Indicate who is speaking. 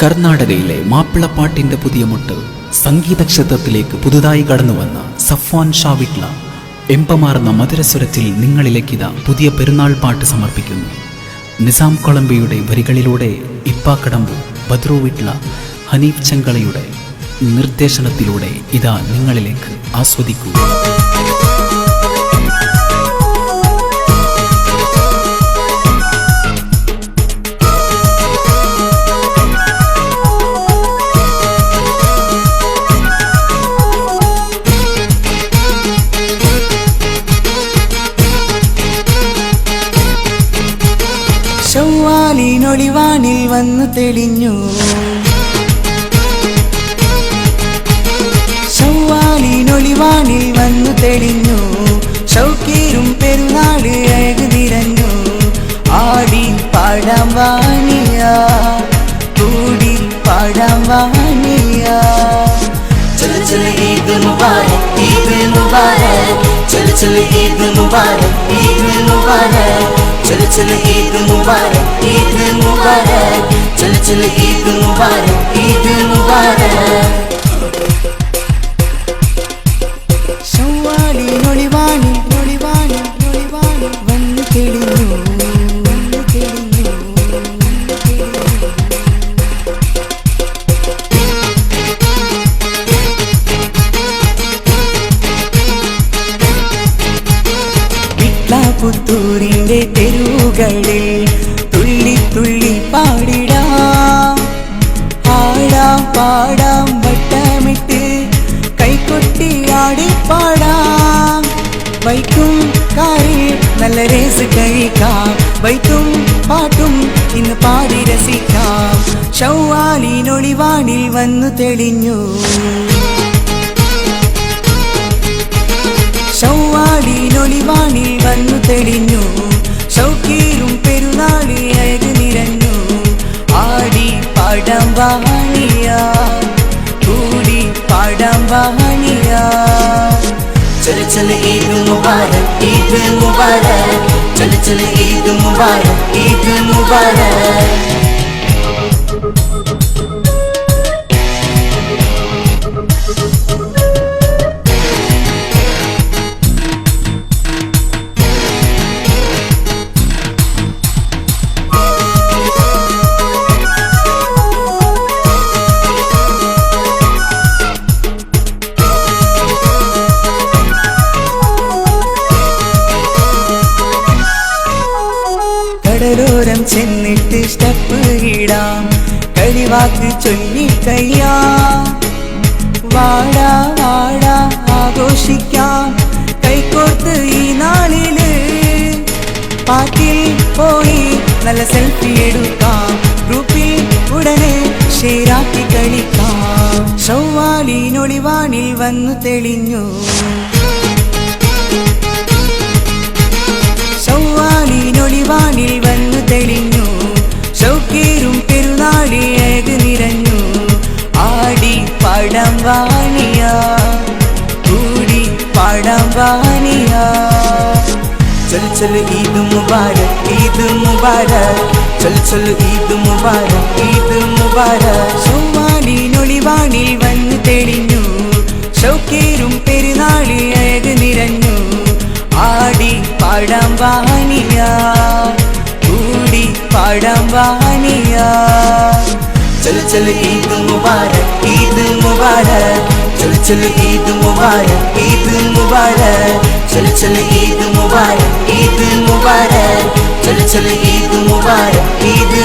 Speaker 1: കർണാടകയിലെ മാപ്പിളപ്പാട്ടിന്റെ പുതിയ മുട്ട് സംഗീത ക്ഷേത്രത്തിലേക്ക് പുതുതായി കടന്നുവന്ന സഫ്വാൻ ഷാവിട്ല എമ്പമാർന്ന മധുരസ്വരത്തിൽ നിങ്ങളിലേക്കിത പുതിയ പെരുന്നാൾ പാട്ട് സമർപ്പിക്കുന്നു. നിസാം കൊളംബിയുടെ വരികളിലൂടെ ഇപ്പാക്കടമ്പു, ബദ്രു വിട്ല, ഹനീഫ് ചെങ്കളയുടെ നിർദ്ദേശനത്തിലൂടെ ഇതാ നിങ്ങളിലേക്ക് ആസ്വദിക്കൂ.
Speaker 2: ശവ്വാലിനൊളിവാനിൽ വന്നു തെളിഞ്ഞു, ശവ്വാലിനൊളിവാനിൽ വന്നു തെളിഞ്ഞു, ഷൗക്കീറും പെരുന്നാള് അഴക് നിറഞ്ഞു. ആടി പാടാം വാനിയ, കൂടി പാടാം വാനിയ. ചല ചല ഈദ് മുബാരക്, ഈദ് മുബാരക്, ചല ചല ഈദ് മുബാരക്, ഈദ് മുബാരക്, ചല ചല ഈദ് മുബാരക്, ഈദ് മുബാരക്, ചല ചല ഈദ് മുബാരക്, ഈദ് മുബാരക്. ശവ്വാലിനൊളിവാനിൽ ഒളിവാനിൽ ഒളിവാനിൽ വന്നു തെളിഞ്ഞു, വന്നു തെളിഞ്ഞു, വന്നു തെളിഞ്ഞു. പുത്തൂരിന്റെ തെരുവുകളിൽ തുള്ളി തുള്ളി പാടിടാം, ആടാം പാടാം വട്ടമിട്ട് കൈകൊട്ടി ആടി പാടാം. ബൈക്കും കാറിൽ നല്ല രേസ് കഴിക്കാം, ബൈക്കും പാട്ടും ഇന്ന് പാടി രസിക്കാം. ശവ്വാലിനൊളിവാനിൽ വന്നു തെളിഞ്ഞു, ശവ്വാലിനൊളിവാനിൽ വന്നു തെളിഞ്ഞു, ഷൗക്കീറും പെരുന്നാള് അഴക് നിറഞ്ഞു. ആടി പാടാം വാനിയ, കൂടി പാടാം വാനിയ. ചല ചല ഈദ് മുബാരക്, ഈദ് മുബാരക്, ചല ചല ഈദ് മുബാരക്, ഈദ് മുബാരക്. കടലോരം ചെന്നിട്ട് സ്റ്റെപ്പ് ഇടാം, കളിവാക്ക് ചൊല്ലി കയ്യാം. വാടാ വാടാ ആഘോഷിക്കാം, കൈകോർത്ത് ഈ നാളില്. പാർക്കിൽ പോയി നല്ല സെൽഫി എടുക്കാം, ഗ്രൂപ്പിൽ ഉടനെ ഷെയറാക്കി കളിക്കാം. ശവ്വാലിനൊളിവാനിൽ വന്നു തെളിഞ്ഞു, ശവ്വാലിനൊളിവാനിൽ വന്നു തെളിഞ്ഞു, ഷൗക്കീറും പെരുന്നാള് അഴക് നിറഞ്ഞു. ആടി പാടാം വാനിയ, കൂടി പാടാം വാനിയ. ചല ചല ഈദ് മുബാരക്, ഈദ് മുബാരക്, ചല ചല ഈദ് മുബാരക്, ഈദ് മുബാരക്. ശവ്വാലിനൊളിവാനിൽ വന്നു തെളിഞ്ഞു, ഷൗക്കീറും പെരുന്നാള് അഴക് നിറഞ്ഞു. ആടി പാടാം വാനിയ, കൂടി പാടാം വാനിയ. ചല ചല ഈദ് മുബാരക്, ഈദ് മുബാരക്, ചല ചല ഈദ് മുബാരക്, ഈദ് മുബാരക്, ചല ചല ഈദ് മുബാരക്, ഈദ് മുബാരക്, ചല ചല ഈദ് മുബാരക്, ഈദ്